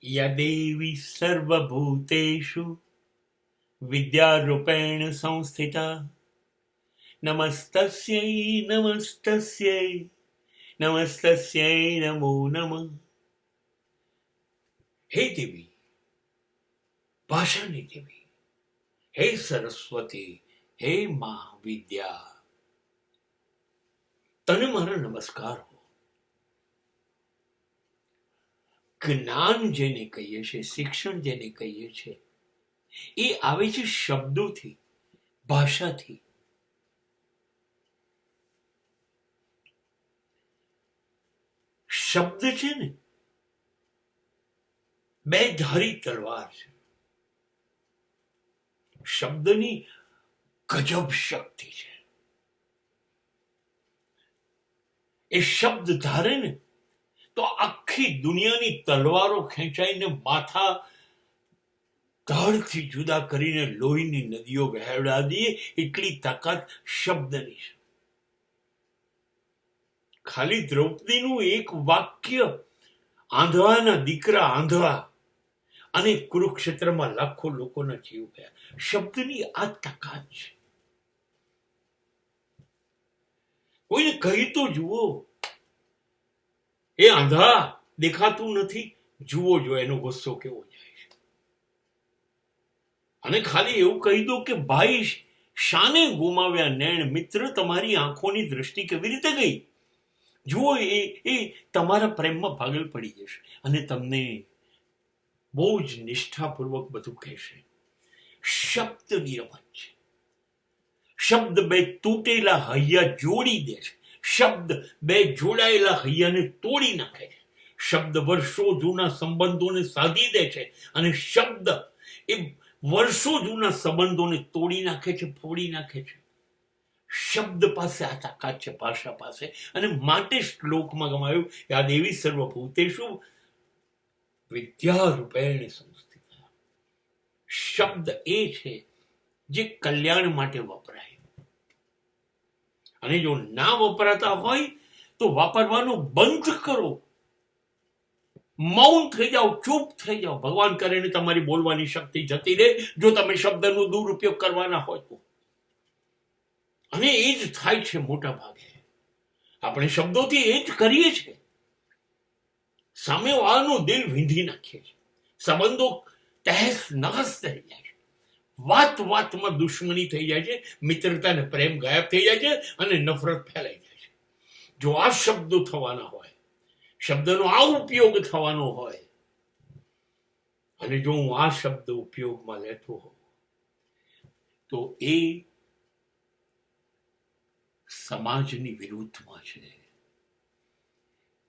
या देवी सर्वभूतेषु विद्यारूपेण संस्थिता नमस्तस्यै नमस्तस्यै नमस्तस्यै नमो नमः। हे देवी, भाषाની દેવી, હે સરસ્વતી, હે મા વિદ્યા, તને મારા નમસ્કાર હો। જ્ઞાન જેને કહીએ છીએ, શિક્ષણ જેને કહીએ છીએ, એ આવે છે શબ્દોથી, ભાષાથી। શબ્દ છે ને બે ધારી તલવાર છે। શબ્દની ગજબ શક્તિ છે। એ શબ્દ ધારે ને તો આખી દુનિયાની તલવારો ખેંચાઈને માથા ધડથી જુદા કરીને લોહીની નદીઓ વહેવડા દે એટલી તાકાત શબ્દની છે। ખાલી દ્રૌપદીનું એક વાક્ય, આંધળાના દીકરા આંધળા અને કુરુક્ષેત્રમાં લાખો લોકોના જીવ ગયા। શબ્દની આ તાકાત છે। કોઈને કહી તો જુઓ, એ આંધળા દેખાતું નથી, જુઓ જો એનો ગુસ્સો કેવો જાય છે। અને ખાલી એવું કહી દો કે ભાઈ શાને ગુમાવ્યા નૈણ, મિત્ર તમારી આંખોની દ્રષ્ટિ કેવી રીતે ગઈ, જુઓ એ તમારા પ્રેમમાં પાગલ પડી જશે અને તમને બહુ જ નિષ્ઠાપૂર્વક બધું કહેશે। શબ્દની રમત છે। શબ્દ બે તૂટેલા હૈયા જોડી દે છે। શબ્દ બે જોડાયેલા હૈયાને તોડી નાખે છે। શબ્દ વર્ષો જૂના સંબંધોને સાધી દે છે અને શબ્દ એ વર્ષો જૂના સંબંધોને તોડી નાખે છે, ફોડી નાખે છે। શબ્દ પાસે આ તાકાત છે, ભાષા પાસે। અને માટે શ્લોકમાં ગમાયું કે આ દેવી સર્વભૂતેષુ વિદ્યારૂપેણ સંસ્થિતા। શબ્દ એ છે જે કલ્યાણ માટે વપરાય, અને જો ના વપરાતા હોય તો વાપરવાનું બંધ કરો, મૌન થઈ જાઓ, ચૂપ થઈ જાઓ। ભગવાન કરે ને તમારી બોલવાની શક્તિ જતી રહે જો તમે શબ્દનો દુરુપયોગ કરવાના હોય તો। અને એ જ થાય છે મોટા ભાગે। આપણે શબ્દોથી એ જ કરીએ છીએ, સામેવાળાનું દિલ વીંધી નાખીએ છીએ। સંબંધો તહેસ નહસ થઈ જાય છે, વાત વાતમાં દુશ્મની થઈ જાય છે, મિત્રતા ને પ્રેમ ગાયબ થઈ જાય છે અને નફરત ફેલાઈ જાય છે। જો આ શબ્દો થવાના હોય, શબ્દનો આ ઉપયોગ થવાનો હોય, અને જો હું આ શબ્દ ઉપયોગમાં લેતો હોઉં તો એ સમાજની વિરુદ્ધમાં છે,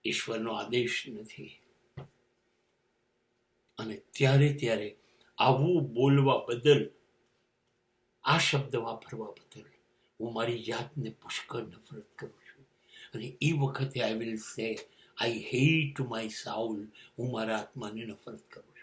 ઈશ્વરનો આદેશ નથી। અને ત્યારે આવું બોલવા બદલ, આ શબ્દ વાપરવા બદલ હું મારી જાતને પુષ્કળ નફરત કરું છું। અને એ વખતે આઈ વિલ સે આઈ હેટ માય સાઉલ, હું મારા આત્માને નફરત કરું છું।